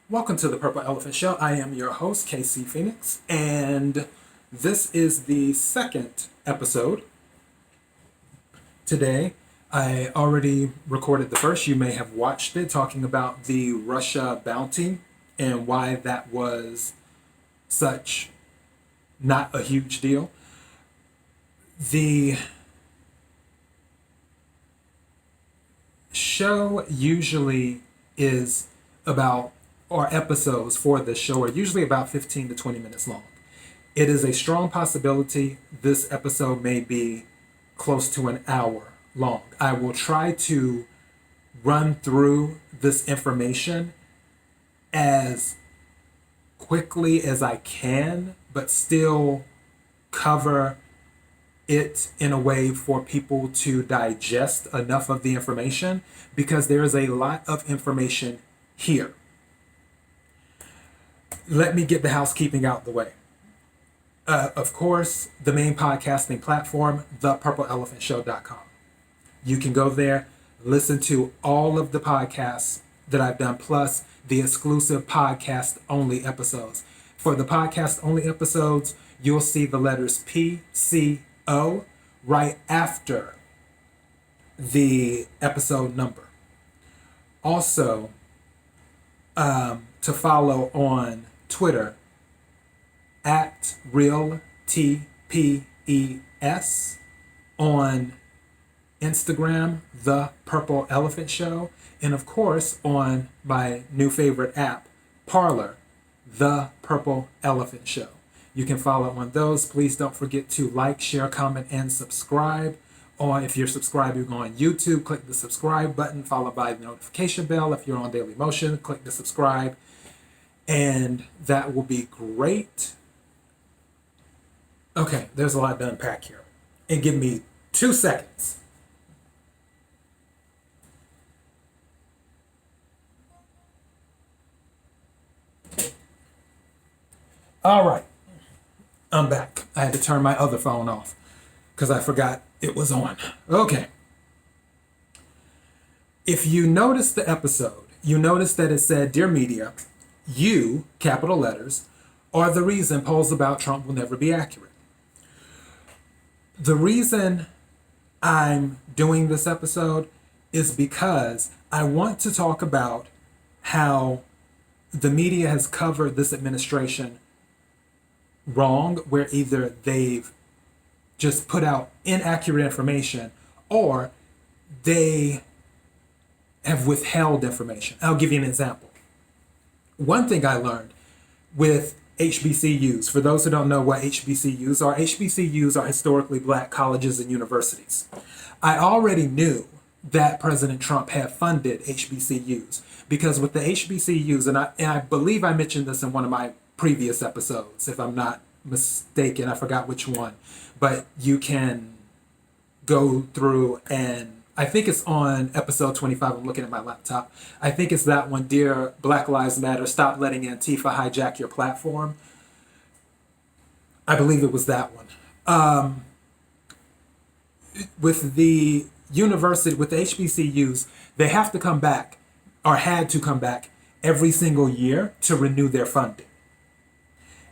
Welcome to the Purple Elephant Show. I am your host, KC Phoenix, and this is the second episode. Today, I already recorded the first. You may have watched it, talking about the Russia bounty and why that was such not a huge deal. The show usually is about, or episodes for this show are usually about 15 to 20 minutes long. It is a strong possibility this episode may be close to an hour long. I will try to run through this information as quickly as I can, but still cover it in a way for people to digest enough of the information, because there is a lot of information here. Let me get the housekeeping out the way. Of course, the main podcasting platform, thepurpleelephantShow.com. You can go there, listen to all of the podcasts that I've done, plus the exclusive podcast only episodes. For the podcast only episodes, you'll see the letters PCO right after the episode number. Also, to follow on Twitter at real TPES, on Instagram, The Purple Elephant Show, and of course on my new favorite app, Parler, The Purple Elephant Show. You can follow on those. Please don't forget to like, share, comment, and subscribe. Or if you're subscribing on YouTube, click the subscribe button followed by the notification bell. If you're on Daily Motion, click the subscribe. And that will be great. Okay, there's a lot to unpack here. And give me 2 seconds. All right, I'm back. I had to turn my other phone off because I forgot it was on. Okay. If you notice the episode, you notice that it said, "Dear media, you, capital letters, are the reason polls about Trump will never be accurate." The reason I'm doing this episode is because I want to talk about how the media has covered this administration wrong, where either they've just put out inaccurate information or they have withheld information. I'll give you an example. One thing I learned with HBCUs, for those who don't know what HBCUs are historically black colleges and universities. I already knew that President Trump had funded HBCUs, because with the HBCUs, and I believe I mentioned this in one of my previous episodes, if I'm not mistaken, I forgot which one, but you can go through, and I think it's on episode 25. I'm looking at my laptop. I think it's that one, Dear Black Lives Matter, Stop Letting Antifa Hijack Your Platform. I believe it was that one. With the university, with the HBCUs, they have to come back, or had to come back, every single year to renew their funding.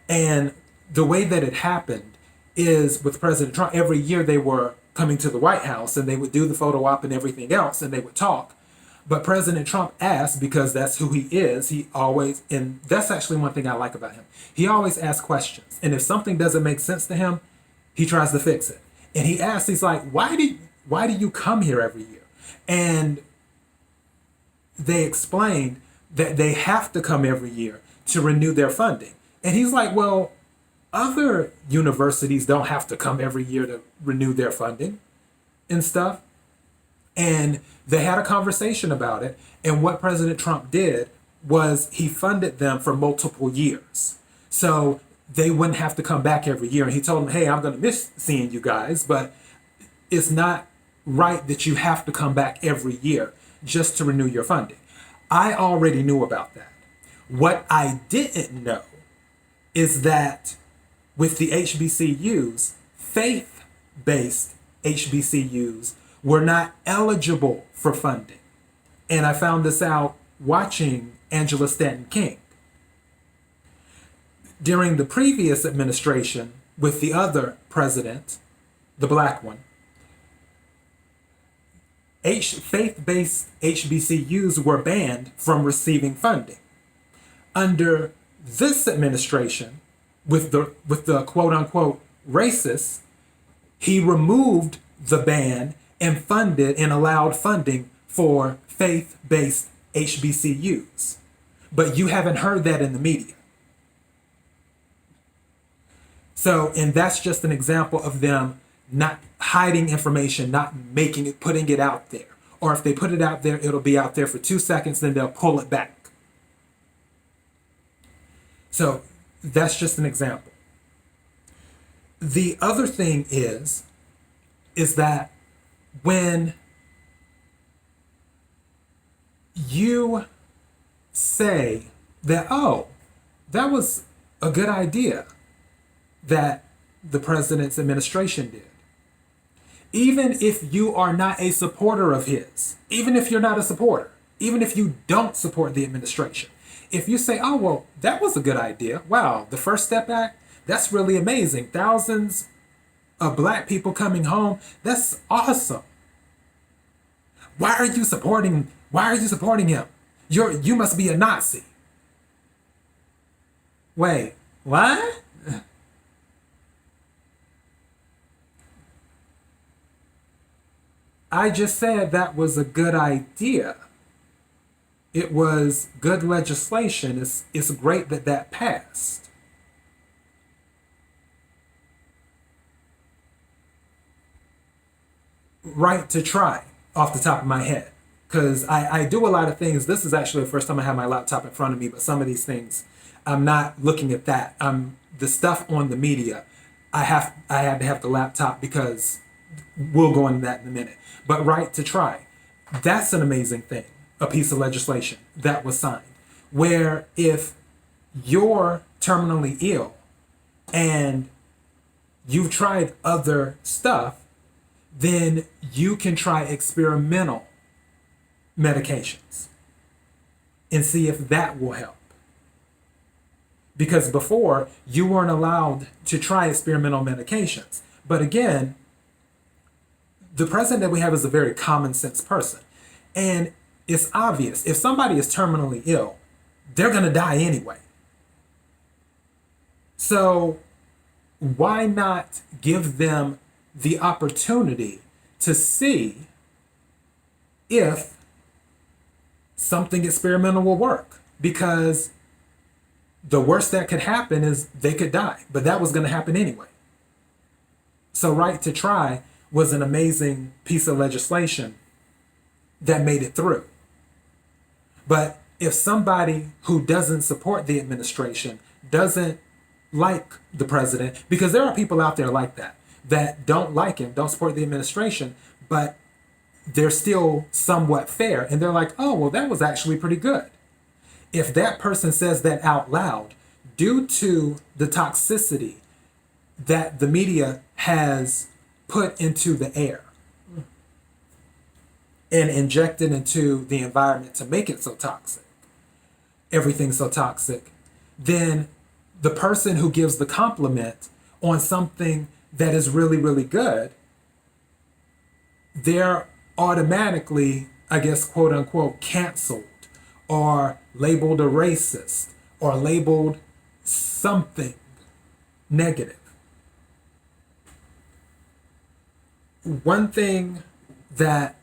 And the way that it happened is with President Trump, every year they were coming to the White House and they would do the photo op and everything else, and they would talk. But President Trump asked, because that's who he is, he always, and that's actually one thing I like about him, he always asks questions. And if something doesn't make sense to him, he tries to fix it. And he asks, he's like, why do you come here every year? And they explained that they have to come every year to renew their funding. And he's like, well, other universities don't have to come every year to renew their funding and stuff. And they had a conversation about it. And what President Trump did was he funded them for multiple years. So they wouldn't have to come back every year. And he told them, hey, I'm going to miss seeing you guys, but it's not right that you have to come back every year just to renew your funding. I already knew about that. What I didn't know is that with the HBCUs, faith-based HBCUs were not eligible for funding. And I found this out watching Angela Stanton King. During the previous administration, with the other president, the black one, faith-based HBCUs were banned from receiving funding. Under this administration, with the quote-unquote racist, he removed the ban and funded and allowed funding for faith-based HBCUs. But you haven't heard that in the media. So, and that's just an example of them not hiding information, not putting it out there. Or if they put it out there, it'll be out there for 2 seconds, then they'll pull it back. So that's just an example. The other thing is that when you say that, oh, that was a good idea that the president's administration did, even if you are not a supporter of his, even if you're not a supporter, even if you don't support the administration, if you say, oh, well, that was a good idea. Wow, the First Step Act, that's really amazing. Thousands of black people coming home, that's awesome. Why are you supporting him? You must be a Nazi. Wait, what? I just said that was a good idea. It was good legislation. It's great that passed. Right to try, off the top of my head. Because I do a lot of things. This is actually the first time I have my laptop in front of me, but some of these things, I'm not looking at that. The stuff on the media, I had to have the laptop because we'll go into that in a minute. But right to try, that's an amazing thing. A piece of legislation that was signed, where if you're terminally ill and you've tried other stuff, then you can try experimental medications and see if that will help. Because before, you weren't allowed to try experimental medications. But again, the president that we have is a very common sense person. And it's obvious, if somebody is terminally ill, they're going to die anyway. So why not give them the opportunity to see if something experimental will work? Because the worst that could happen is they could die, but that was going to happen anyway. So right to try was an amazing piece of legislation that made it through. But if somebody who doesn't support the administration, doesn't like the president, because there are people out there like that don't like him, don't support the administration, but they're still somewhat fair, and they're like, oh, well, that was actually pretty good. If that person says that out loud, due to the toxicity that the media has put into the air and injected into the environment to make it so toxic, everything's so toxic, then the person who gives the compliment on something that is really, really good, they're automatically, I guess, quote unquote, canceled or labeled a racist or labeled something negative. One thing that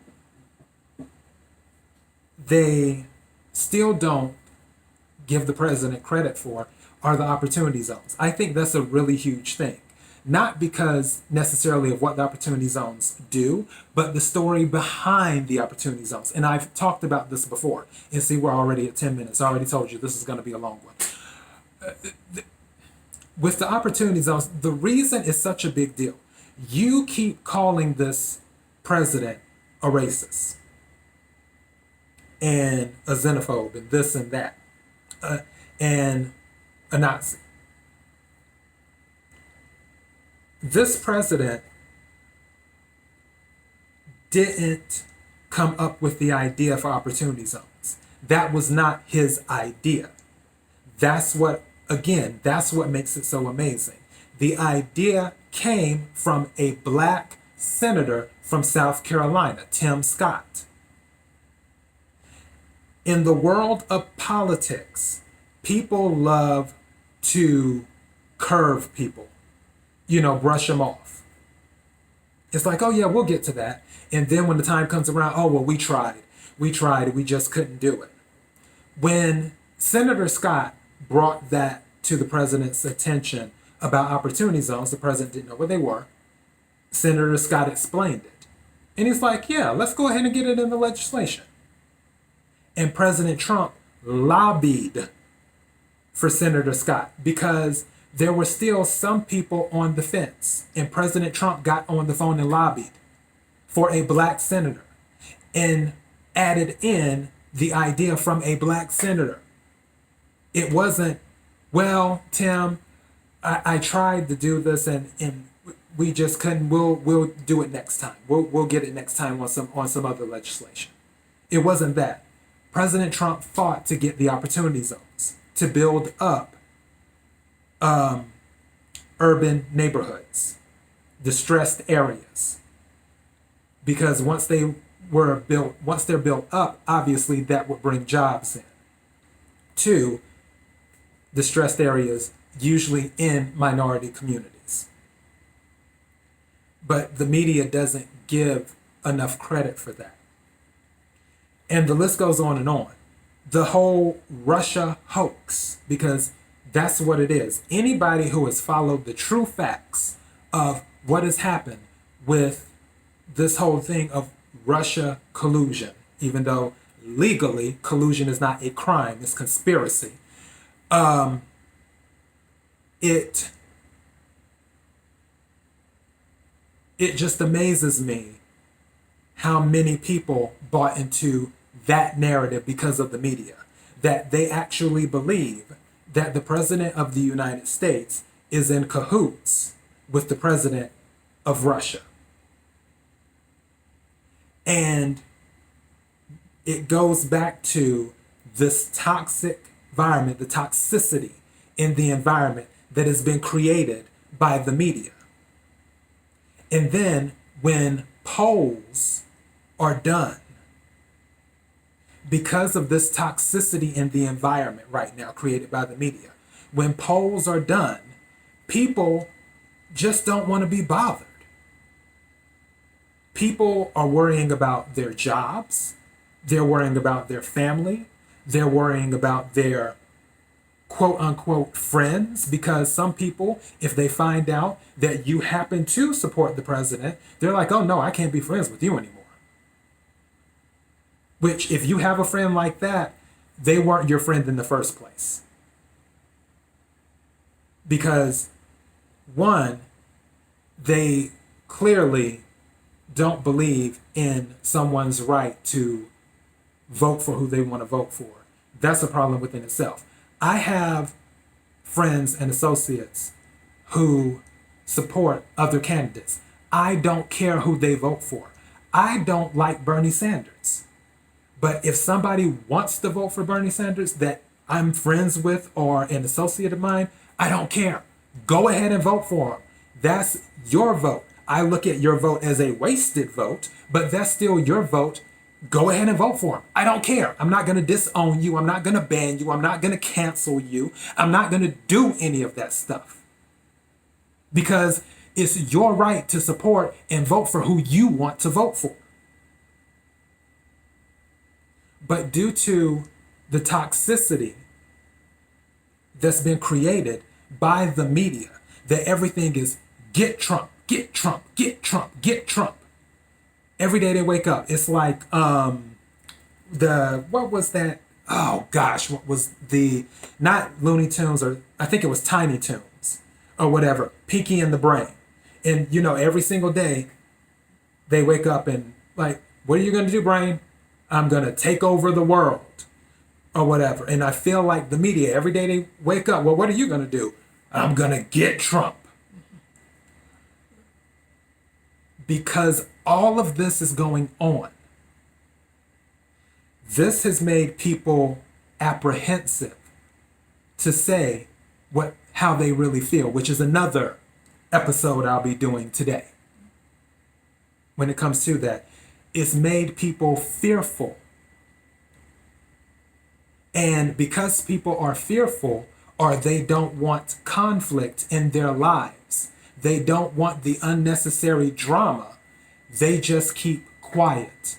they still don't give the president credit for are the opportunity zones. I think that's a really huge thing. Not because necessarily of what the opportunity zones do, but the story behind the opportunity zones. And I've talked about this before. And see, we're already at 10 minutes. I already told you this is going to be a long one. With the opportunity zones, the reason it's such a big deal, you keep calling this president a racist and a xenophobe and this and that and a Nazi. This president didn't come up with the idea for opportunity zones. That was not his idea. That's what, again, that's what makes it so amazing. The idea came from a black senator from South Carolina, Tim Scott. In the world of politics, people love to curve people, brush them off. It's like, oh yeah, we'll get to that. And then when the time comes around, oh, well, we tried, we just couldn't do it. When Senator Scott brought that to the president's attention about opportunity zones, the president didn't know what they were. Senator Scott explained it. And he's like, yeah, let's go ahead and get it in the legislation. And President Trump lobbied for Senator Scott because there were still some people on the fence. And President Trump got on the phone and lobbied for a black senator and added in the idea from a black senator. It wasn't, well, Tim, I tried to do this and we just couldn't. We'll do it next time. We'll get it next time on some other legislation. It wasn't that. President Trump fought to get the opportunity zones to build up urban neighborhoods, distressed areas, because once they're built up, obviously that would bring jobs in. Two, distressed areas, usually in minority communities. But the media doesn't give enough credit for that. And the list goes on and on. The whole Russia hoax, because that's what it is. Anybody who has followed the true facts of what has happened with this whole thing of Russia collusion, even though legally collusion is not a crime, it's conspiracy. It just amazes me how many people bought into that narrative because of the media, that they actually believe that the president of the United States is in cahoots with the president of Russia. And it goes back to this toxic environment, the toxicity in the environment that has been created by the media. And then when polls are done, because of this toxicity in the environment right now created by the media, when polls are done, people just don't want to be bothered. People are worrying about their jobs, they're worrying about their family, they're worrying about their quote unquote friends, because some people, if they find out that you happen to support the president, they're like, oh no, I can't be friends with you anymore. Which, if you have a friend like that, they weren't your friend in the first place. Because, one, they clearly don't believe in someone's right to vote for who they want to vote for. That's a problem within itself. I have friends and associates who support other candidates. I don't care who they vote for. I don't like Bernie Sanders. But if somebody wants to vote for Bernie Sanders that I'm friends with or an associate of mine, I don't care. Go ahead and vote for him. That's your vote. I look at your vote as a wasted vote, but that's still your vote. Go ahead and vote for him. I don't care. I'm not going to disown you. I'm not going to ban you. I'm not going to cancel you. I'm not going to do any of that stuff. Because it's your right to support and vote for who you want to vote for. But due to the toxicity that's been created by the media, that everything is get Trump, get Trump, get Trump, get Trump. Every day they wake up, it's like what was that? Oh gosh, what was not Looney Tunes, or I think it was Tiny Toons or whatever, Pinky and the Brain. And every single day they wake up and like, what are you gonna do, Brain? I'm going to take over the world or whatever. And I feel like the media, every day they wake up, well, what are you going to do? I'm going to get Trump. Because all of this is going on. This has made people apprehensive to say how they really feel, which is another episode I'll be doing today. When it comes to that, it's made people fearful. And because people are fearful, or they don't want conflict in their lives, they don't want the unnecessary drama, they just keep quiet.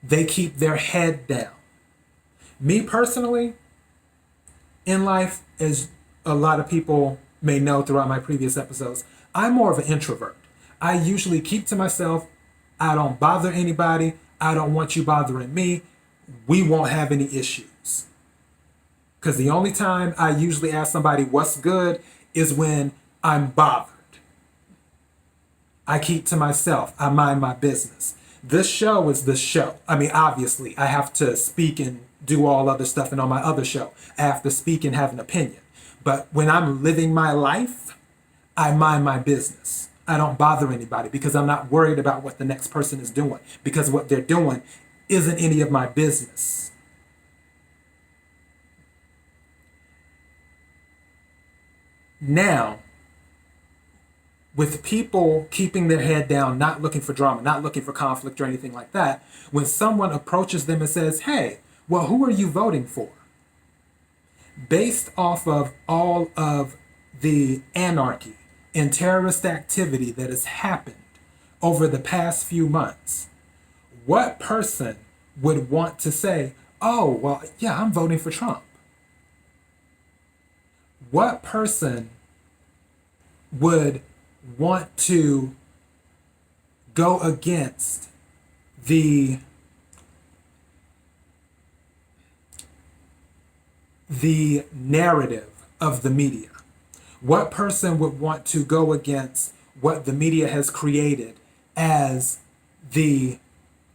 They keep their head down. Me personally, in life, as a lot of people may know throughout my previous episodes, I'm more of an introvert. I usually keep to myself. I don't bother anybody. I don't want you bothering me. We won't have any issues. Because the only time I usually ask somebody what's good is when I'm bothered. I keep to myself. I mind my business. This show is the show. I mean, obviously, I have to speak and do all other stuff, and on my other show, I have to speak and have an opinion. But when I'm living my life, I mind my business. I don't bother anybody because I'm not worried about what the next person is doing, because what they're doing isn't any of my business. Now, with people keeping their head down, not looking for drama, not looking for conflict or anything like that, when someone approaches them and says, hey, well, who are you voting for? Based off of all of the anarchy and terrorist activity that has happened over the past few months, what person would want to say, oh, well, yeah, I'm voting for Trump? What person would want to go against the narrative of the media? What person would want to go against what the media has created as the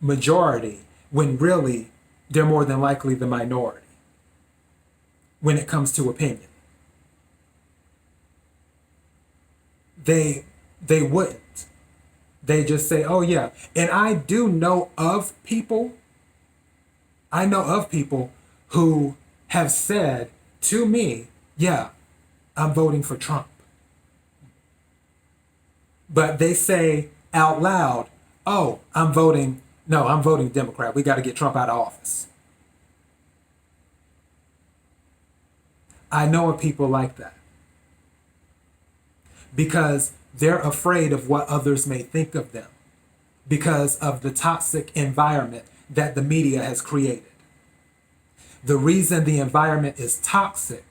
majority when really they're more than likely the minority when it comes to opinion? They wouldn't. They just say, oh yeah. And I know of people who have said to me, yeah, I'm voting for Trump. But they say out loud, oh, I'm voting Democrat. We got to get Trump out of office. I know of people like that. Because they're afraid of what others may think of them because of the toxic environment that the media has created. The reason the environment is toxic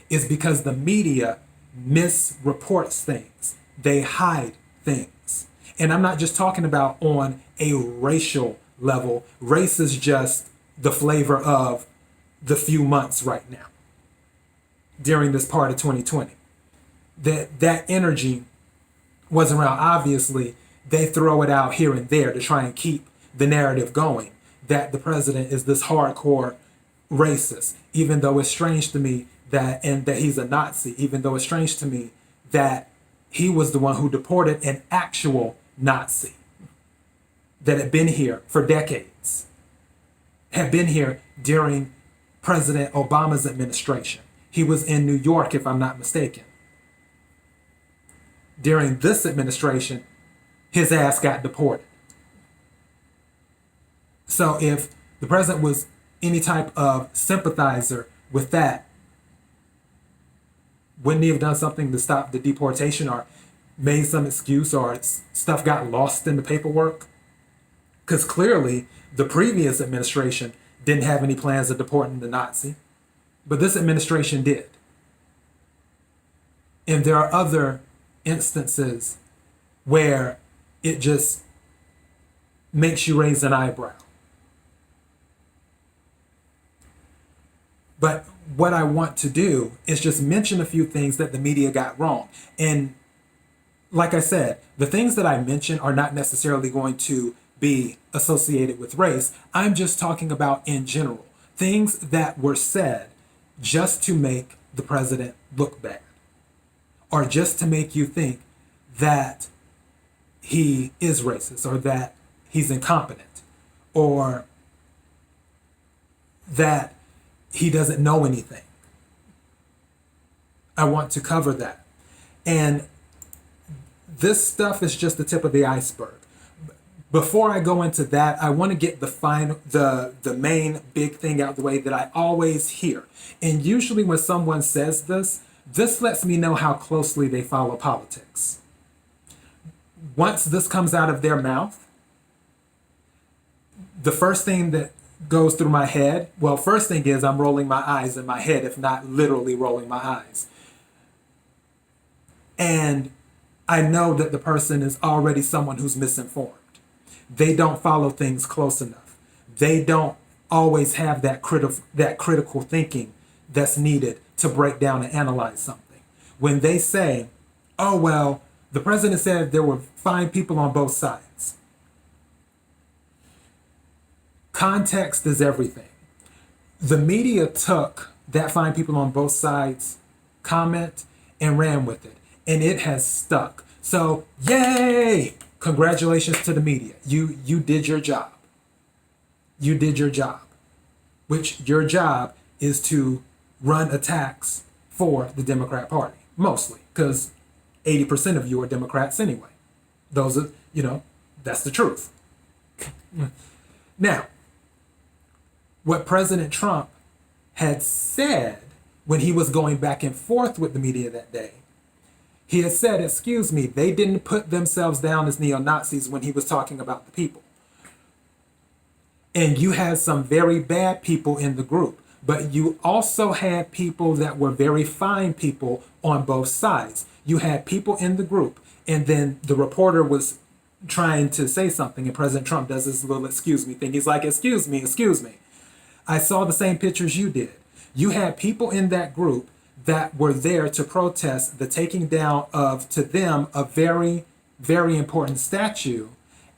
is because the media misreports things. They hide things. And I'm not just talking about on a racial level. Race is just the flavor of the few months right now during this part of 2020. That energy wasn't around. Obviously, they throw it out here and there to try and keep the narrative going that the president is this hardcore racist, even though it's strange to me that he's a Nazi, even though it's strange to me that he was the one who deported an actual Nazi that had been here for decades, had been here during President Obama's administration. He was in New York, if I'm not mistaken. During this administration, his ass got deported. So if the president was any type of sympathizer with that, wouldn't he have done something to stop the deportation or made some excuse or stuff got lost in the paperwork? Because clearly the previous administration didn't have any plans of deporting the Nazi, but this administration did. And there are other instances where it just makes you raise an eyebrow. But what I want to do is just mention a few things that the media got wrong. And like I said, the things that I mention are not necessarily going to be associated with race. I'm just talking about in general, things that were said just to make the president look bad, or just to make you think that he is racist or that he's incompetent or that he doesn't know anything. I want to cover that. And this stuff is just the tip of the iceberg. Before I go into that, I want to get the main big thing out of the way that I always hear. And usually when someone says this lets me know how closely they follow politics. Once this comes out of their mouth, the first thing that goes through my head, well, first thing is I'm rolling my eyes in my head, if not literally rolling my eyes. And I know that the person is already someone who's misinformed. They don't follow things close enough. They don't always have that critical thinking that's needed to break down and analyze something. When they say, oh, well, the president said there were fine people on both sides. Context is everything. The media took that fine people on both sides comment and ran with it. And it has stuck. So, yay! Congratulations to the media. You did your job. You did your job. Which your job is to run attacks for the Democrat Party. Mostly. Because 80% of you are Democrats anyway. Those are, that's the truth. Now, what President Trump had said when he was going back and forth with the media that day, he had said, excuse me, they didn't put themselves down as neo-Nazis when he was talking about the people. And you had some very bad people in the group, but you also had people that were very fine people on both sides. You had people in the group, and then the reporter was trying to say something, and President Trump does this little excuse me thing. He's like, excuse me. I saw the same pictures you did. You had people in that group that were there to protest the taking down of, to them, a very, very important statue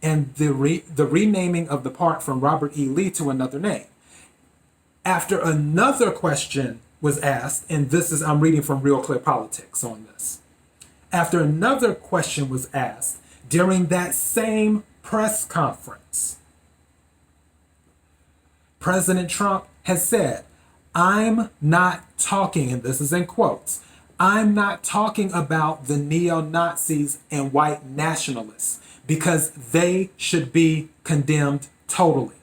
and the renaming of the park from Robert E. Lee to another name. After another question was asked, and I'm reading from Real Clear Politics on this. After another question was asked during that same press conference, President Trump has said, I'm not talking, and this is in quotes, I'm not talking about the neo-Nazis and white nationalists because they should be condemned totally.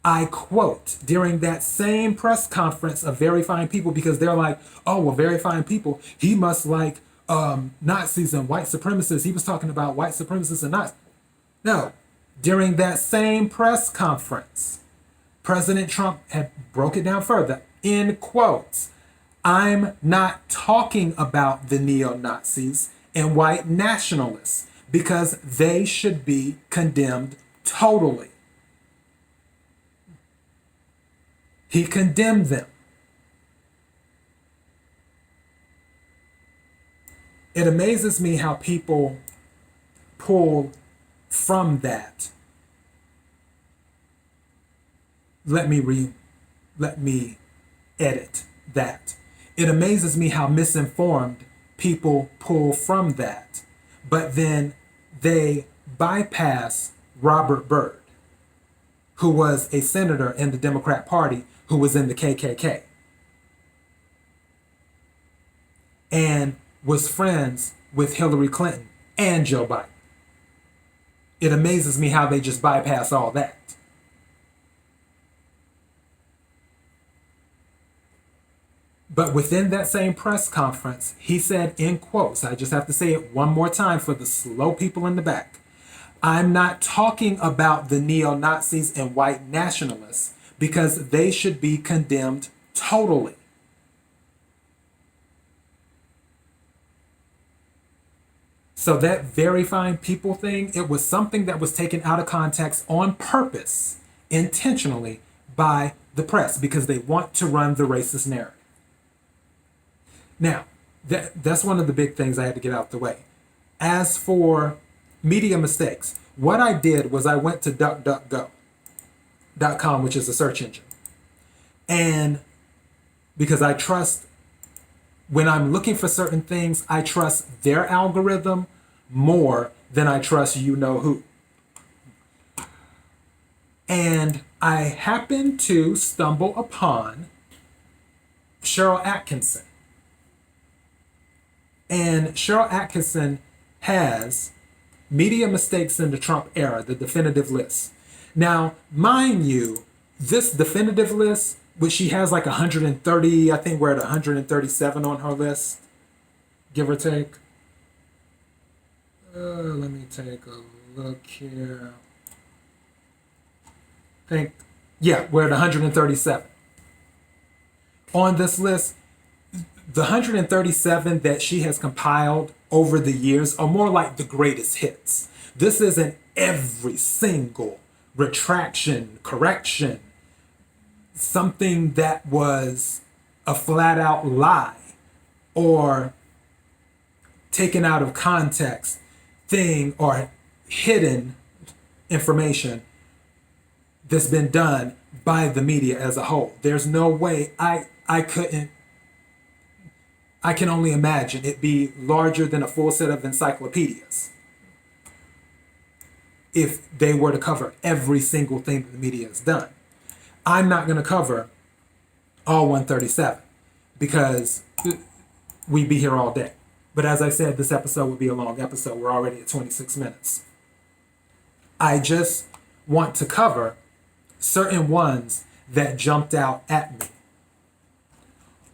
I quote during that same press conference of very fine people, because they're like, oh, well, very fine people, he must like Nazis and white supremacists. He was talking about white supremacists and Nazis. No, during that same press conference, President Trump had broke it down further, in quotes, I'm not talking about the neo-Nazis and white nationalists because they should be condemned totally. He condemned them. It amazes me how people pull from that. Let me edit that. It amazes me how misinformed people pull from that, but then they bypass Robert Byrd, who was a senator in the Democrat Party who was in the KKK and was friends with Hillary Clinton and Joe Biden. It amazes me how they just bypass all that. But within that same press conference, he said in quotes, I just have to say it one more time for the slow people in the back, I'm not talking about the neo-Nazis and white nationalists because they should be condemned totally. So that very fine people thing, it was something that was taken out of context on purpose, intentionally, by the press because they want to run the racist narrative. Now, that's one of the big things I had to get out the way. As for media mistakes, what I did was I went to DuckDuckGo.com, which is a search engine. And because I trust, when I'm looking for certain things, I trust their algorithm more than I trust you know who. And I happened to stumble upon Cheryl Atkinson. And Cheryl Atkinson has Media Mistakes in the Trump Era, the definitive list. Now, mind you, this definitive list, which she has like 130, I think we're at 137 on her list, give or take. Let me take a look here. We're at 137. On this list, the 137 that she has compiled over the years are more like the greatest hits. This isn't every single retraction, correction, something that was a flat out lie or taken out of context thing or hidden information that's been done by the media as a whole. There's no way I can only imagine it be larger than a full set of encyclopedias if they were to cover every single thing that the media has done. I'm not going to cover all 137 because we'd be here all day. But as I said, this episode would be a long episode. We're already at 26 minutes. I just want to cover certain ones that jumped out at me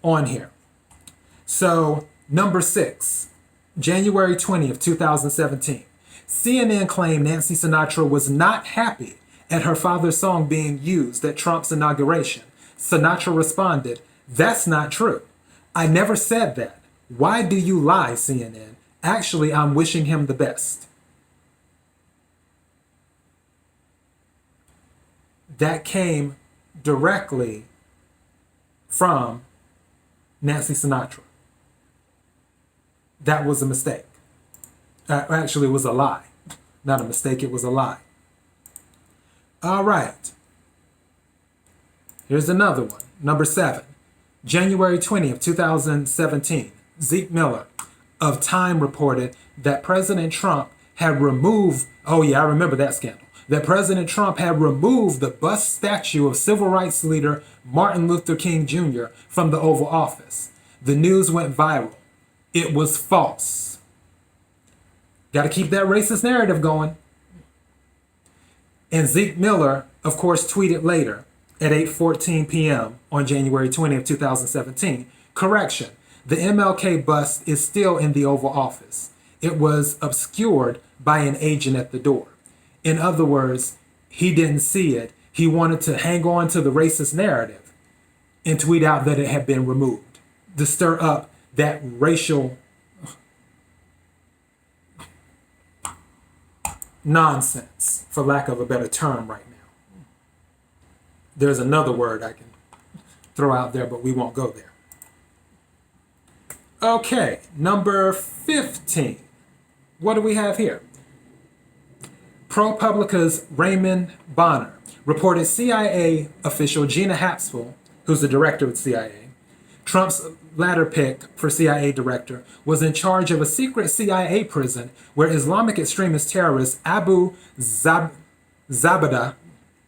on here. So, number 6, January 20th, 2017. CNN claimed Nancy Sinatra was not happy at her father's song being used at Trump's inauguration. Sinatra responded, "That's not true. I never said that. Why do you lie, CNN? Actually, I'm wishing him the best." That came directly from Nancy Sinatra. That was a mistake. Actually, it was a lie. Not a mistake, it was a lie. All right. Here's another one. Number 7, January 20th, 2017. Zeke Miller of Time reported that President Trump had removed, oh yeah, I remember that scandal, that President Trump had removed the bust statue of civil rights leader Martin Luther King Jr. from the Oval Office. The news went viral. It was false. Got to keep that racist narrative going. And Zeke Miller, of course, tweeted later at 8:14 p.m. on January 20th, 2017, correction, the MLK bust is still in the Oval Office. It was obscured by an agent at the door. In other words, he didn't see it. He wanted to hang on to the racist narrative and tweet out that it had been removed to stir up that racial nonsense, for lack of a better term right now. There's another word I can throw out there, but we won't go there. Okay, number 15. What do we have here? ProPublica's Raymond Bonner reported CIA official Gina Haspel, who's the director of the CIA, Trump's latter pick for CIA director, was in charge of a secret CIA prison where Islamic extremist terrorist Abu Zabada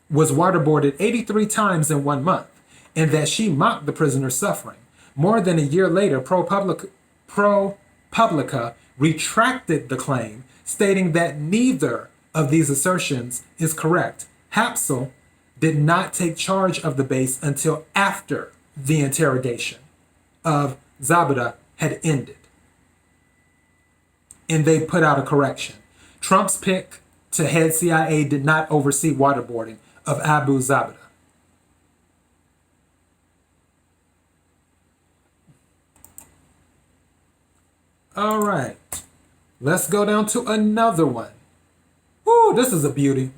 was waterboarded 83 times in 1 month, and that she mocked the prisoner's suffering. More than a year later, ProPublica retracted the claim, stating that neither of these assertions is correct. Haspel did not take charge of the base until after the interrogation of Zabada had ended. And they put out a correction. Trump's pick to head CIA did not oversee waterboarding of Abu Zabada. All right, let's go down to another one. Woo, this is a beauty.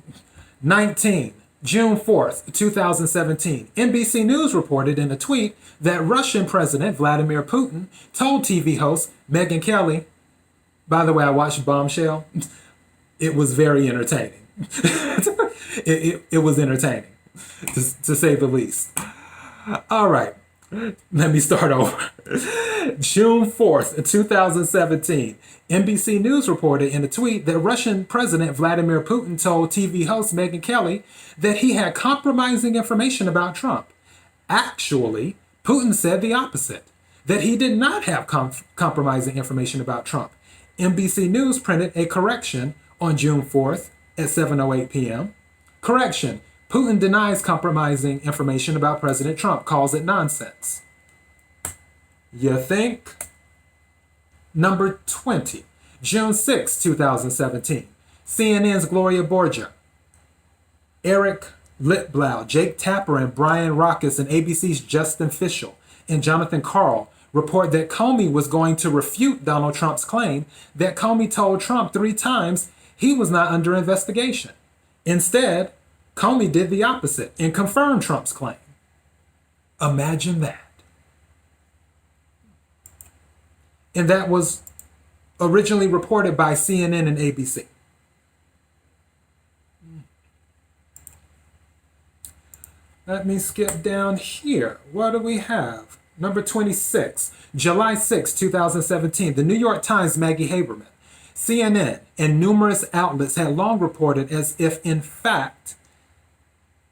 19, June 4th, 2017. NBC News reported in a tweet that Russian President Vladimir Putin told TV host Megyn Kelly, by the way, I watched Bombshell. It was very entertaining. it was entertaining, to say the least. All right, let me start over. June 4th, 2017, NBC News reported in a tweet that Russian President Vladimir Putin told TV host Megyn Kelly that he had compromising information about Trump. Actually, Putin said the opposite, that he did not have compromising information about Trump. NBC News printed a correction on June 4th at 7:08 p.m. Correction: Putin denies compromising information about President Trump, calls it nonsense. You think? Number 20, June 6, 2017. CNN's Gloria Borja, Eric Littblau, Jake Tapper, and Brian Rockus, and ABC's Justin Fischel and Jonathan Karl report that Comey was going to refute Donald Trump's claim that Comey told Trump 3 times he was not under investigation. Instead, Comey did the opposite and confirmed Trump's claim. Imagine that. And that was originally reported by CNN and ABC. Let me skip down here. What do we have? Number 26, July 6, 2017. The New York Times' Maggie Haberman. CNN and numerous outlets had long reported as if, in fact,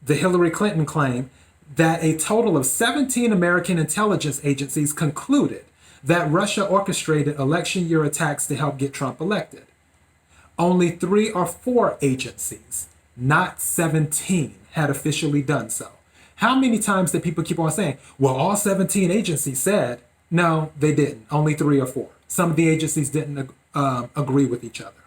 the Hillary Clinton claim that a total of 17 American intelligence agencies concluded that Russia orchestrated election year attacks to help get Trump elected. Only 3 or 4 agencies, not 17, had officially done so. How many times did people keep on saying, well, all 17 agencies said? No, they didn't. Only 3 or 4. Some of the agencies didn't agree with each other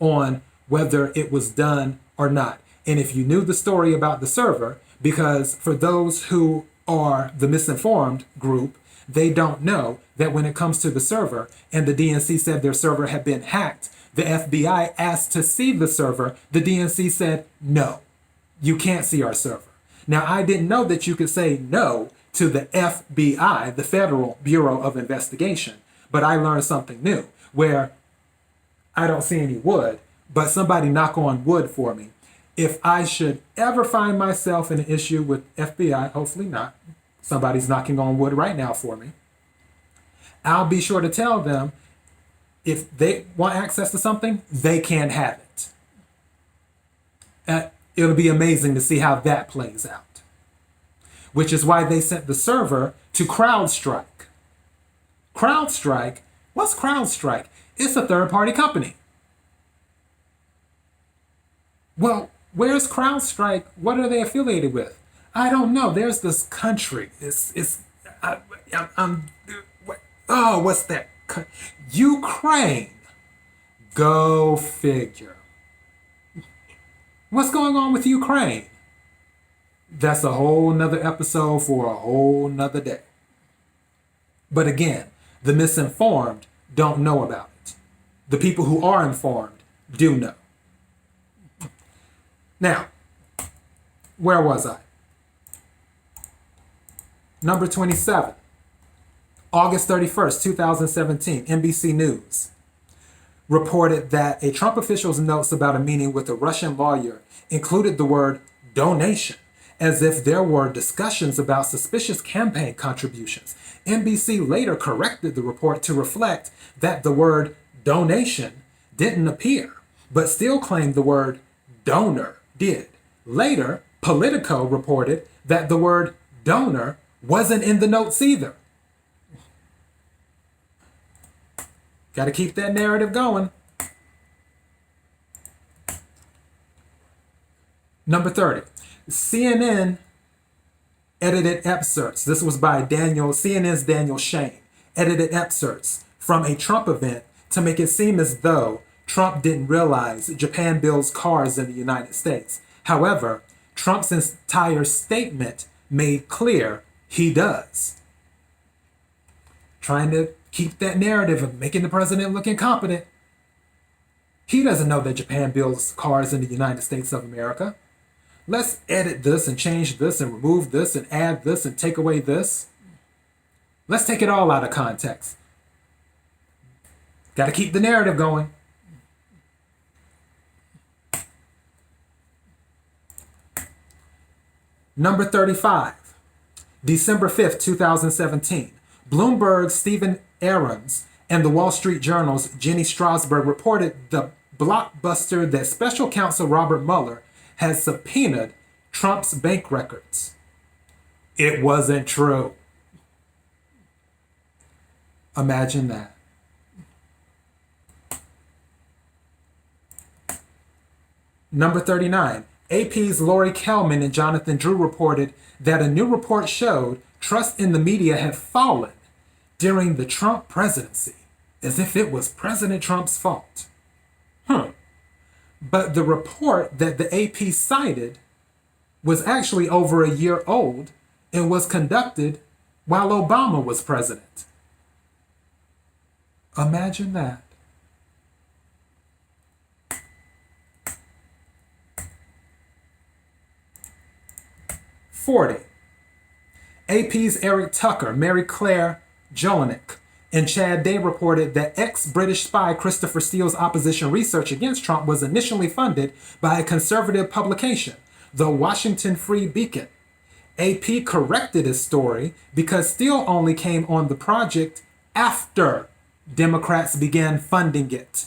on whether it was done or not. And if you knew the story about the server, because for those who are the misinformed group, they don't know that when it comes to the server and the DNC said their server had been hacked, the FBI asked to see the server. The DNC said, no, you can't see our server. Now, I didn't know that you could say no to the FBI, the Federal Bureau of Investigation, but I learned something new where I don't see any wood, but somebody knock on wood for me. If I should ever find myself in an issue with FBI, hopefully not, somebody's knocking on wood right now for me, I'll be sure to tell them if they want access to something, they can't have it. It'll be amazing to see how that plays out. Which is why they sent the server to CrowdStrike. CrowdStrike? What's CrowdStrike? It's a third-party company. Well, where's CrowdStrike? What are they affiliated with? I don't know. There's this country. What's that? Ukraine. Go figure. What's going on with Ukraine? That's a whole nother episode for a whole nother day. But again, the misinformed don't know about it. The people who are informed do know. Now, where was I? Number 27, August 31st, 2017, NBC News reported that a Trump official's notes about a meeting with a Russian lawyer included the word donation, as if there were discussions about suspicious campaign contributions. NBC later corrected the report to reflect that the word donation didn't appear, but still claimed the word donor did. Later, Politico reported that the word donor wasn't in the notes either. Got to keep that narrative going. Number 30, CNN edited excerpts. This was by CNN's Daniel Shane. Edited excerpts from a Trump event to make it seem as though Trump didn't realize Japan builds cars in the United States. However, Trump's entire statement made clear he does. Trying to keep that narrative of making the president look incompetent. He doesn't know that Japan builds cars in the United States of America. Let's edit this and change this and remove this and add this and take away this. Let's take it all out of context. Got to keep the narrative going. Number 35, December 5th, 2017. Bloomberg's Stephen Aarons and the Wall Street Journal's Jenny Strasberg reported the blockbuster that special counsel Robert Mueller has subpoenaed Trump's bank records. It wasn't true. Imagine that. Number 39. AP's Lori Kelman and Jonathan Drew reported that a new report showed trust in the media had fallen during the Trump presidency, as if it was President Trump's fault. But the report that the AP cited was actually over a year old and was conducted while Obama was president. Imagine that. AP's Eric Tucker, Mary Claire Jelinek, and Chad Day reported that ex-British spy Christopher Steele's opposition research against Trump was initially funded by a conservative publication, the Washington Free Beacon. AP corrected his story because Steele only came on the project after Democrats began funding it.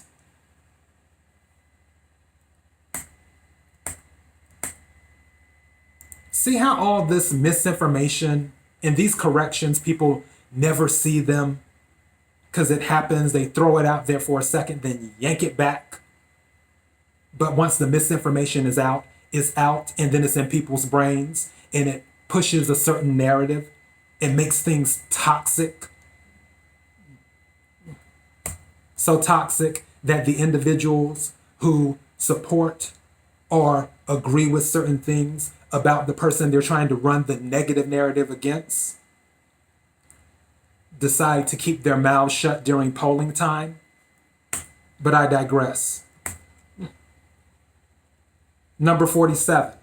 See how all this misinformation and these corrections, people never see them because it happens. They throw it out there for a second, then yank it back. But once the misinformation is out, and then it's in people's brains, and it pushes a certain narrative and makes things toxic. So toxic that the individuals who support or agree with certain things about the person they're trying to run the negative narrative against decide to keep their mouths shut during polling time. But I digress. Number 47,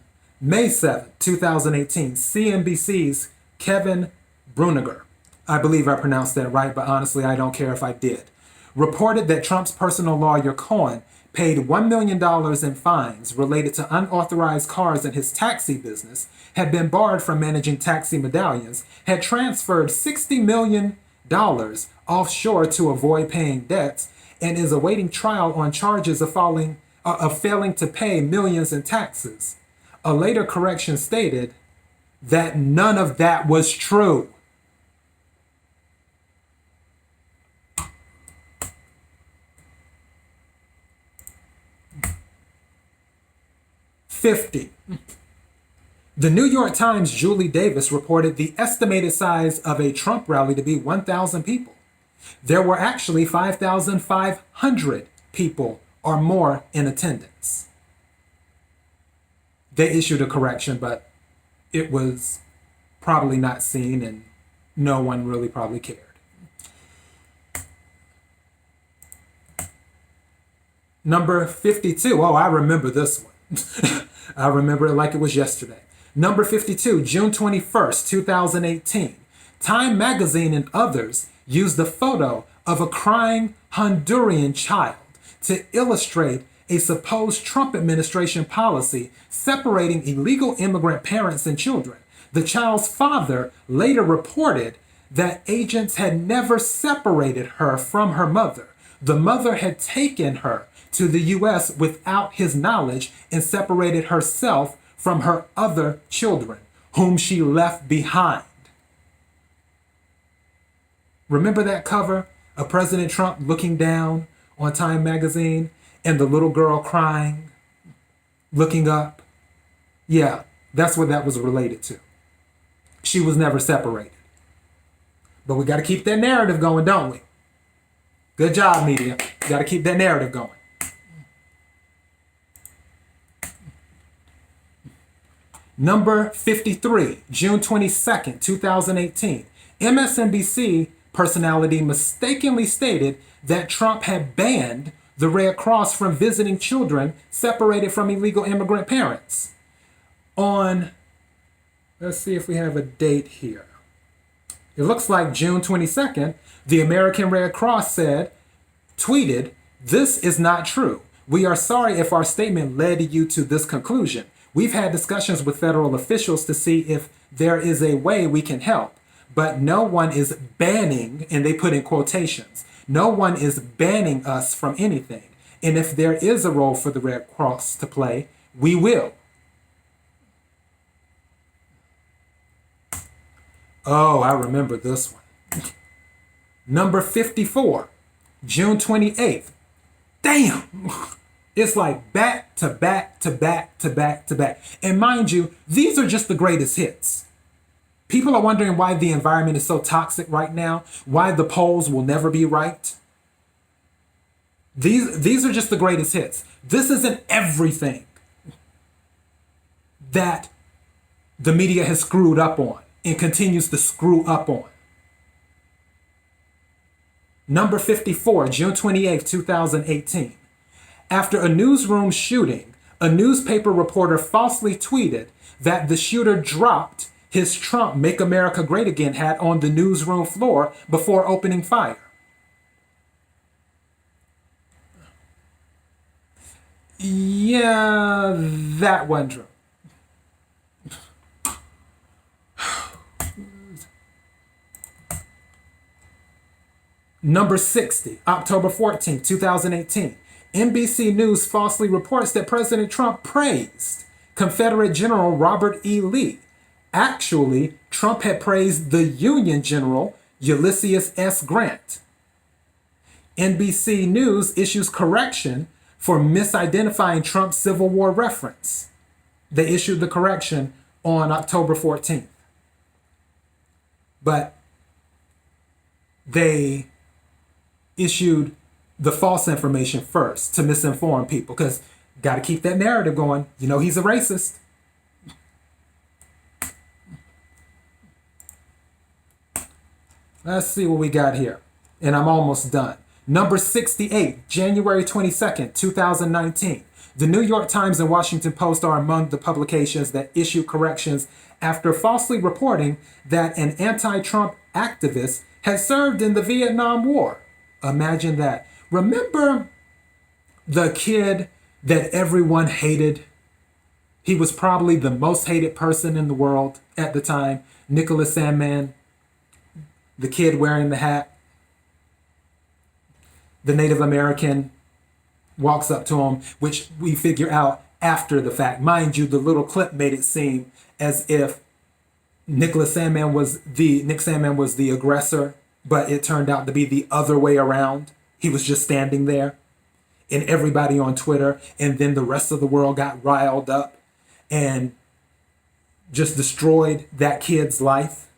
May 7, 2018, CNBC's Kevin Bruniger, I believe I pronounced that right, but honestly, I don't care if I did, reported that Trump's personal lawyer Cohen paid $1 million in fines related to unauthorized cars in his taxi business, had been barred from managing taxi medallions, had transferred $60 million offshore to avoid paying debts, and is awaiting trial on charges of failing to pay millions in taxes. A later correction stated that none of that was true. The New York Times' Julie Davis reported the estimated size of a Trump rally to be 1,000 people. There were actually 5,500 people or more in attendance. They issued a correction, but it was probably not seen and no one really probably cared. Number 52. Oh, I remember this one. I remember it like it was yesterday. Number 52, June 21st, 2018. Time magazine and others used the photo of a crying Honduran child to illustrate a supposed Trump administration policy separating illegal immigrant parents and children. The child's father later reported that agents had never separated her from her mother. The mother had taken her to the U.S. without his knowledge and separated herself from her other children, whom she left behind. Remember that cover of President Trump looking down on Time magazine and the little girl crying, looking up? Yeah, that's what that was related to. She was never separated. But we got to keep that narrative going, don't we? Good job, media. Got to keep that narrative going. Number 53, June 22nd, 2018. MSNBC personality mistakenly stated that Trump had banned the Red Cross from visiting children separated from illegal immigrant parents. On, let's see if we have a date here. It looks like June 22nd, the American Red Cross tweeted, "This is not true. We are sorry if our statement led you to this conclusion. We've had discussions with federal officials to see if there is a way we can help. but no one is banning, and they put in quotations, no one is banning us from anything. And if there is a role for the Red Cross to play, we will. Oh, I remember this one. Number 54, June 28th. Damn! It's like back to back to back to back to back. And mind you, these are just the greatest hits. People are wondering why the environment is so toxic right now, why the polls will never be right. These are just the greatest hits. This isn't everything that the media has screwed up on and continues to screw up on. Number 54, June 28th, 2018. After a newsroom shooting, a newspaper reporter falsely tweeted that the shooter dropped his Trump Make America Great Again hat on the newsroom floor before opening fire. Yeah, that one true. Number 60, October 14th, 2018. NBC News falsely reports that President Trump praised Confederate General Robert E. Lee. Actually, Trump had praised the Union General Ulysses S. Grant. NBC News issues correction for misidentifying Trump's Civil War reference. They issued the correction on October 14th. But they issued the false information first to misinform people, because got to keep that narrative going. You know, he's a racist. Let's see what we got here. And I'm almost done. Number 68, January 22nd, 2019. The New York Times and Washington Post are among the publications that issue corrections after falsely reporting that an anti-Trump activist had served in the Vietnam War. Imagine that. Remember the kid that everyone hated? He was probably the most hated person in the world at the time, Nicholas Sandmann, the kid wearing the hat. The Native American walks up to him, which we figure out after the fact. Mind you, the little clip made it seem as if Nick Sandmann was the aggressor, but it turned out to be the other way around. He was just standing there, and everybody on Twitter and then the rest of the world got riled up and just destroyed that kid's life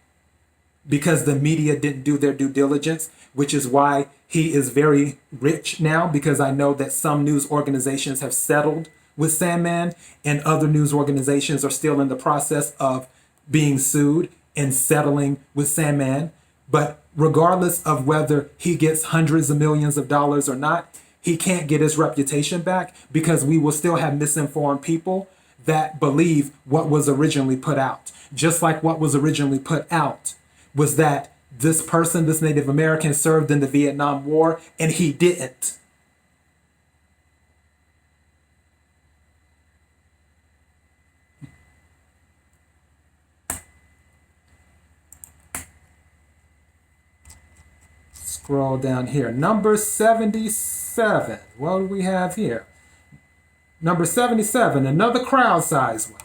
because the media didn't do their due diligence, which is why he is very rich now, because I know that some news organizations have settled with Sandmann and other news organizations are still in the process of being sued and settling with Sandmann. But regardless of whether he gets hundreds of millions of dollars or not, he can't get his reputation back, because we will still have misinformed people that believe what was originally put out. Just like what was originally put out was that this person, this Native American, served in the Vietnam War, and he didn't. Scroll down here. Number 77. What do we have here? Number 77, another crowd size one.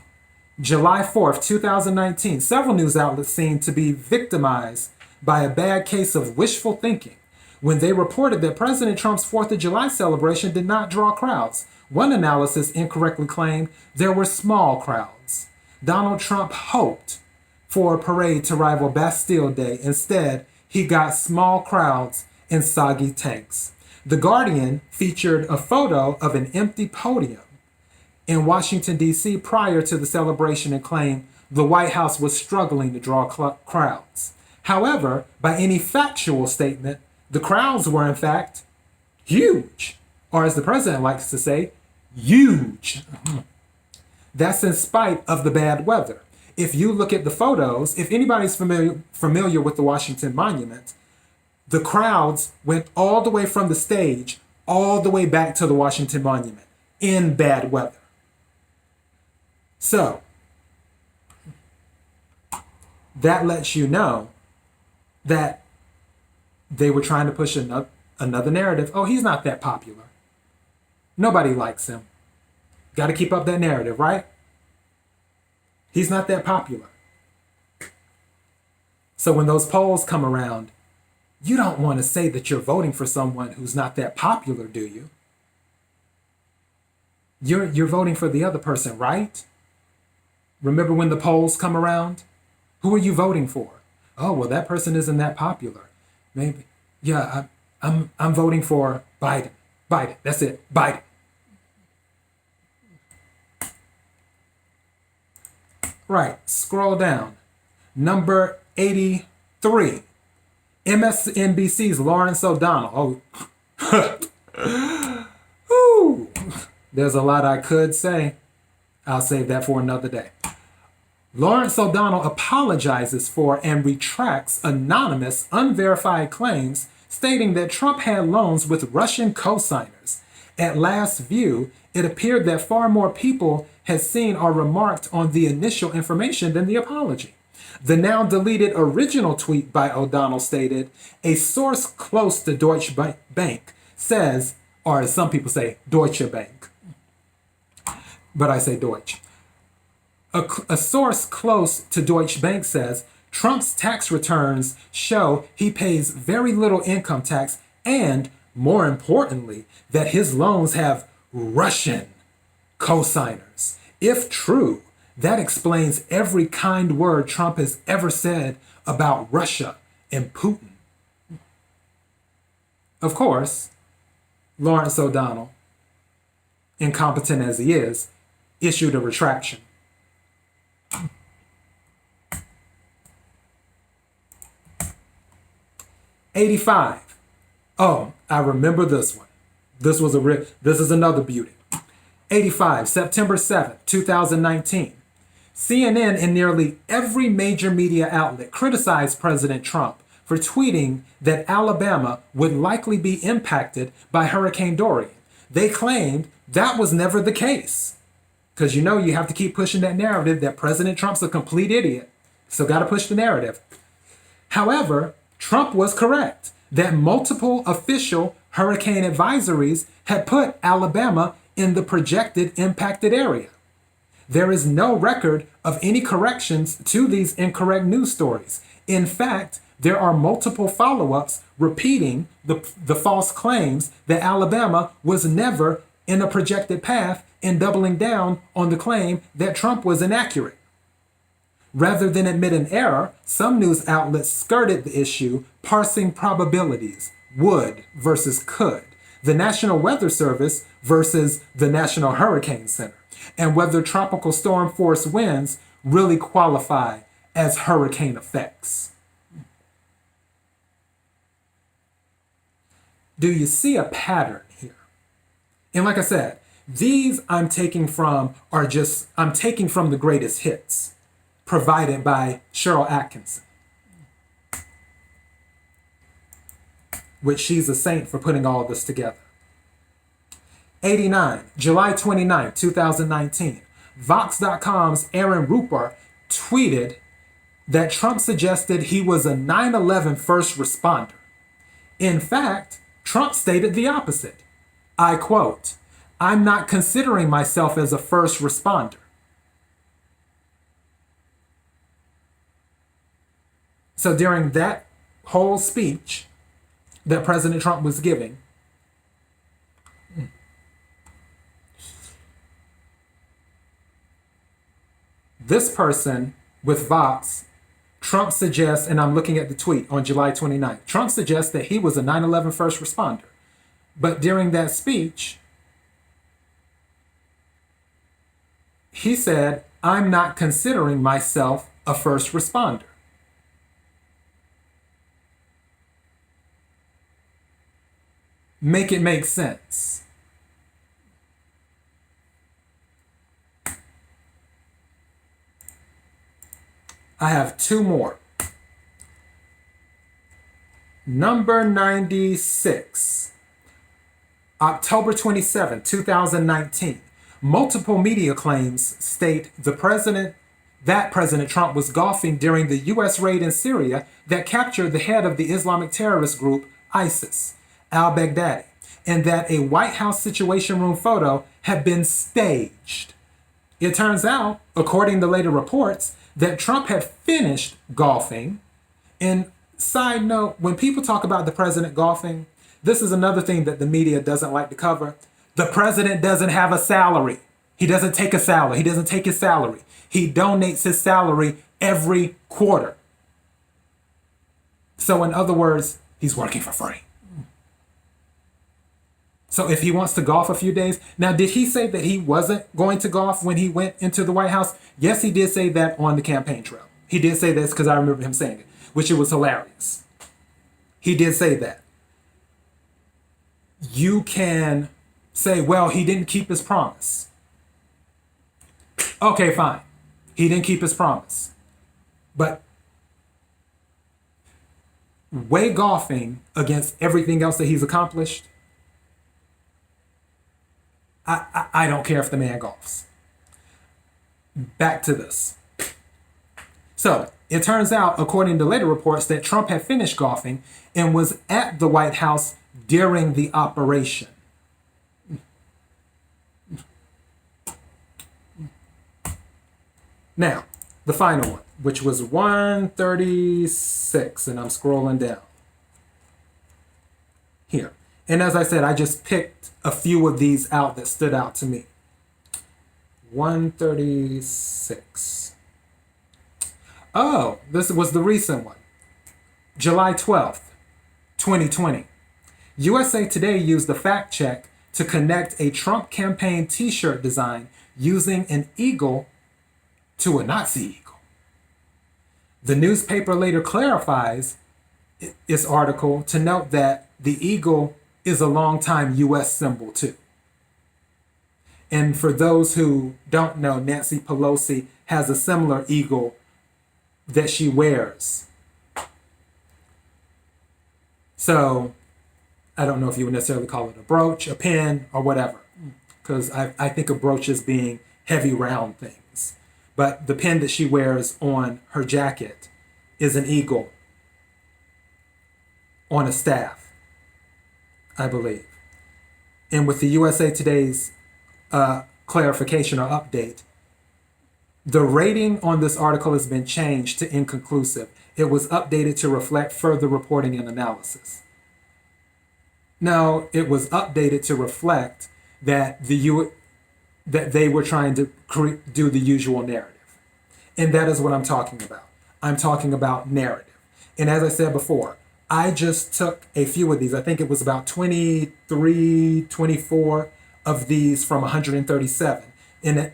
July 4th, 2019. Several news outlets seem to be victimized by a bad case of wishful thinking when they reported that President Trump's 4th of July celebration did not draw crowds. One analysis incorrectly claimed there were small crowds. Donald Trump hoped for a parade to rival Bastille Day. Instead, he got small crowds and soggy tanks. The Guardian featured a photo of an empty podium in Washington, D.C. prior to the celebration and claimed the White House was struggling to draw crowds. However, by any factual statement, the crowds were in fact huge, or as the president likes to say, huge. That's in spite of the bad weather. If you look at the photos, if anybody's familiar with the Washington Monument, the crowds went all the way from the stage all the way back to the Washington Monument in bad weather. So that lets you know that they were trying to push another narrative. Oh, he's not that popular. Nobody likes him. Got to keep up that narrative, right? He's not that popular. So when those polls come around, you don't want to say that you're voting for someone who's not that popular, do you? You're voting for the other person, right? Remember when the polls come around? Who are you voting for? Oh, well, that person isn't that popular. Maybe, yeah, I'm voting for Biden. Biden, that's it, Biden. Right, scroll down. Number 83. MSNBC's Lawrence O'Donnell. Oh, whew. There's a lot I could say. I'll save that for another day. Lawrence O'Donnell apologizes for and retracts anonymous, unverified claims stating that Trump had loans with Russian co-signers. At last view, it appeared that far more people had seen or remarked on the initial information than the apology. The now deleted original tweet by O'Donnell stated, "A source close to Deutsche Bank says," or as some people say, Deutsche Bank, but I say Deutsch. A source close to Deutsche Bank says, Trump's tax returns show he pays very little income tax and, more importantly, that his loans have Russian co-signers. If true, that explains every kind word Trump has ever said about Russia and Putin. Of course, Lawrence O'Donnell, incompetent as he is, issued a retraction. '85. Oh, I remember this one. This is another beauty. '85, September 7th, 2019. CNN and nearly every major media outlet criticized President Trump for tweeting that Alabama would likely be impacted by Hurricane Dorian. They claimed that was never the case. Because you have to keep pushing that narrative that President Trump's a complete idiot. So got to push the narrative. However, Trump was correct that multiple official hurricane advisories had put Alabama in the projected impacted area. There is no record of any corrections to these incorrect news stories. In fact, there are multiple follow-ups repeating the false claims that Alabama was never in a projected path and doubling down on the claim that Trump was inaccurate. Rather than admit an error, some news outlets skirted the issue, parsing probabilities, would versus could, the National Weather Service versus the National Hurricane Center, and whether tropical storm force winds really qualify as hurricane effects. Do you see a pattern here? And like I said, these I'm taking from the greatest hits provided by Cheryl Atkinson, which she's a saint for putting all this together. '89, July 29, 2019. Vox.com's Aaron Rupert tweeted that Trump suggested he was a 9/11 first responder. In fact, Trump stated the opposite. I quote, "I'm not considering myself as a first responder." So during that whole speech that President Trump was giving, this person with Vox, Trump suggests, and I'm looking at the tweet on July 29th, Trump suggests that he was a 9/11 first responder. But during that speech, he said, "I'm not considering myself a first responder." Make it make sense. I have two more. Number 96, October 27, 2019. Multiple media claims state the president that President Trump was golfing during the U.S. raid in Syria that captured the head of the Islamic terrorist group ISIS, al-Baghdadi, and that a White House Situation Room photo had been staged. It turns out, according to later reports, that Trump had finished golfing. And side note, when people talk about the president golfing, this is another thing that the media doesn't like to cover. The president doesn't have a salary. He doesn't take a salary. He doesn't take his salary. He donates his salary every quarter. So in other words, he's working for free. So if he wants to golf a few days, now did he say that he wasn't going to golf when he went into the White House? Yes, he did say that on the campaign trail. He did say this because I remember him saying it, which it was hilarious. He did say that. You can say, well, he didn't keep his promise. Okay, fine. He didn't keep his promise. But weigh golfing against everything else that he's accomplished. I don't care if the man golfs. Back to this. So it turns out, according to later reports, that Trump had finished golfing and was at the White House during the operation. Now, the final one, which was 136, and I'm scrolling down here. And as I said, I just picked a few of these out that stood out to me. 136. Oh, this was the recent one. July 12th, 2020. USA Today used the fact check to connect a Trump campaign t-shirt design using an eagle to a Nazi eagle. The newspaper later clarifies its article to note that the eagle is a longtime U.S. symbol too. And for those who don't know, Nancy Pelosi has a similar eagle that she wears. So I don't know if you would necessarily call it a brooch, a pin, or whatever, because I think of brooches being heavy round things. But the pin that she wears on her jacket is an eagle on a staff, I believe. And with the USA Today's clarification or update, the rating on this article has been changed to inconclusive. It was updated to reflect further reporting and analysis. No, it was updated to reflect that that they were trying to do the usual narrative. And that is what I'm talking about. I'm talking about narrative. And as I said before, I just took a few of these. I think it was about 23, 24 of these from 137. And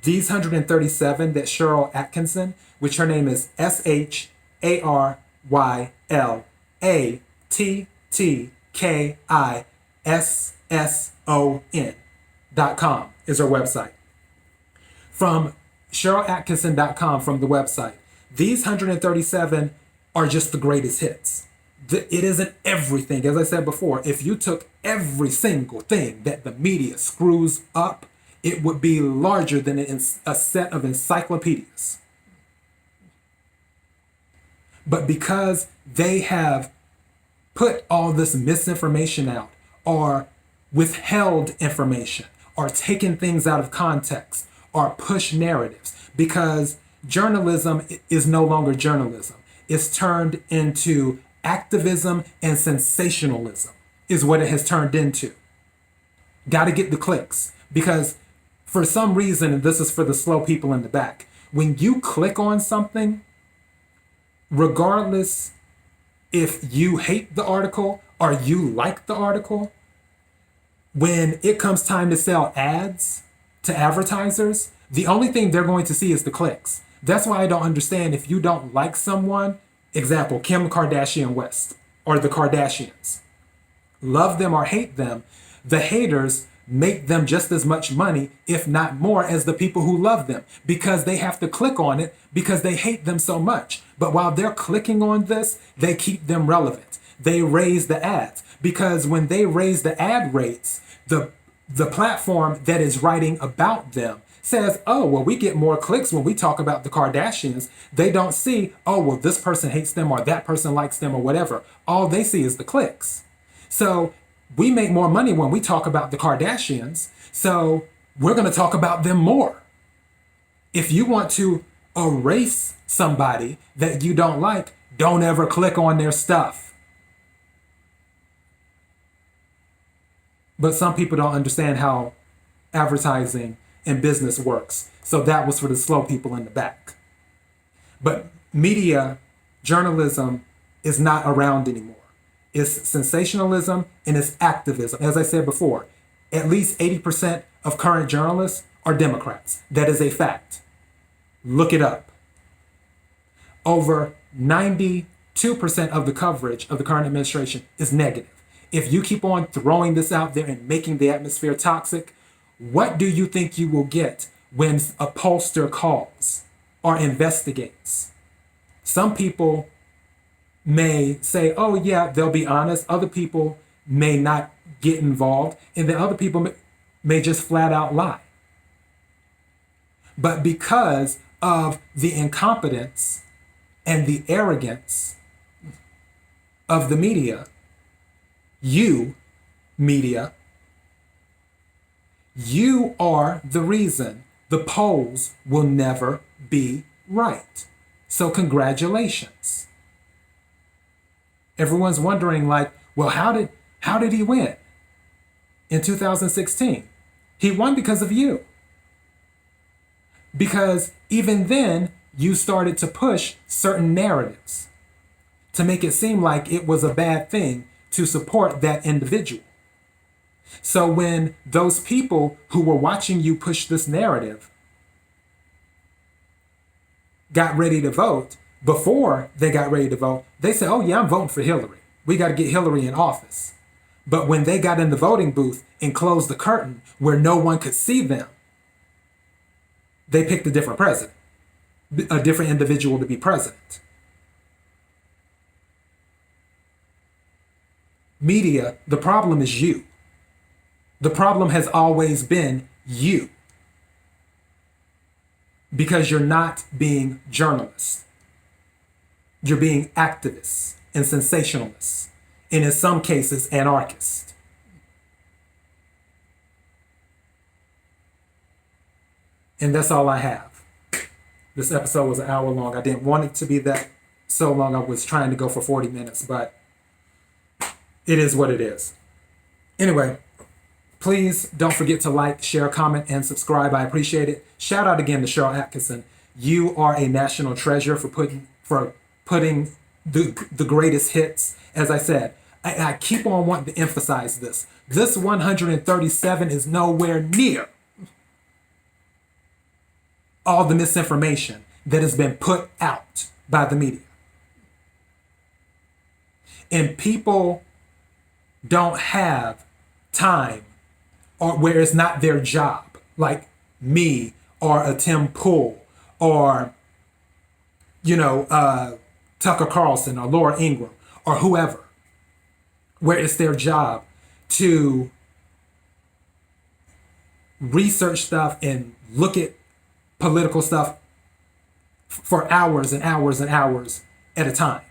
these 137 that Cheryl Atkinson, which her name is SHARYLATTKISSON.com is her website. From CherylAtkinson.com, from the website, these 137 are just the greatest hits. It isn't everything. As I said before, if you took every single thing that the media screws up, it would be larger than a set of encyclopedias. But because they have put all this misinformation out, or withheld information, or taken things out of context, or pushed narratives, because journalism is no longer journalism. It's turned into activism and sensationalism is what it has turned into. Got to get the clicks, because for some reason, and this is for the slow people in the back, when you click on something, regardless if you hate the article or you like the article, when it comes time to sell ads to advertisers, the only thing they're going to see is the clicks. That's why I don't understand if you don't like someone, example, Kim Kardashian West or the Kardashians. Love them or hate them, the haters make them just as much money, if not more, as the people who love them, because they have to click on it because they hate them so much. But while they're clicking on this, they keep them relevant. They raise the ads, because when they raise the ad rates, the platform that is writing about them says, oh, well, we get more clicks when we talk about the Kardashians. They don't see, oh, well, this person hates them or that person likes them or whatever. All they see is the clicks. So we make more money when we talk about the Kardashians. So we're going to talk about them more. If you want to erase somebody that you don't like, don't ever click on their stuff. But some people don't understand how advertising and business works. So that was for the slow people in the back. But media, journalism is not around anymore. It's sensationalism and it's activism. As I said before, at least 80% of current journalists are Democrats. That is a fact. Look it up. Over 92% of the coverage of the current administration is negative. If you keep on throwing this out there and making the atmosphere toxic, what do you think you will get when a pollster calls or investigates? Some people may say, oh yeah, they'll be honest. Other people may not get involved. And then other people may just flat out lie. But because of the incompetence and the arrogance of the media, media, you are the reason the polls will never be right. So congratulations. Everyone's wondering like, well, how did he win in 2016? He won because of you. Because even then, you started to push certain narratives to make it seem like it was a bad thing to support that individual. So when those people who were watching you push this narrative got ready to vote, before they got ready to vote, they said, oh yeah, I'm voting for Hillary. We got to get Hillary in office. But when they got in the voting booth and closed the curtain where no one could see them, they picked a different president, a different individual to be president. Media, the problem is you. The problem has always been you. Because you're not being journalists. You're being activists and sensationalists, and in some cases, anarchists. And that's all I have. This episode was an hour long. I didn't want it to be that so long. I was trying to go for 40 minutes, but it is what it is. Anyway, please don't forget to like, share, comment, and subscribe. I appreciate it. Shout out again to Cheryl Atkinson. You are a national treasure for putting the greatest hits. As I said, I keep on wanting to emphasize this. This 137 is nowhere near all the misinformation that has been put out by the media. And people don't have time or where it's not their job, like me or a Tim Pool or, Tucker Carlson or Laura Ingraham or whoever, where it's their job to research stuff and look at political stuff for hours and hours and hours at a time.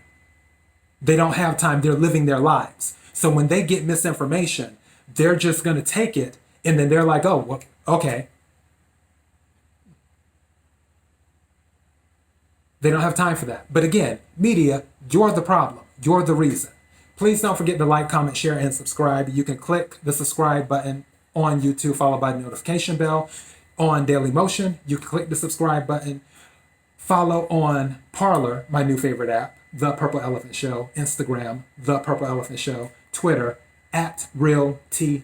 They don't have time. They're living their lives. So when they get misinformation, they're just going to take it and then they're like, oh, well, okay. They don't have time for that. But again, media, you're the problem. You're the reason. Please don't forget to like, comment, share, and subscribe. You can click the subscribe button on YouTube, followed by the notification bell. On Daily Motion, you can click the subscribe button. Follow on Parler, my new favorite app, The Purple Elephant Show. Instagram, The Purple Elephant Show. Twitter, @RealTPES.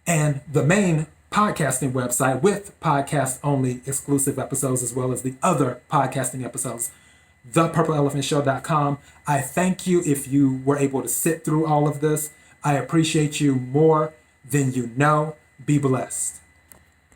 And the main podcasting website with podcast-only exclusive episodes as well as the other podcasting episodes, thepurpleelephantshow.com. I thank you if you were able to sit through all of this. I appreciate you more than you know. Be blessed.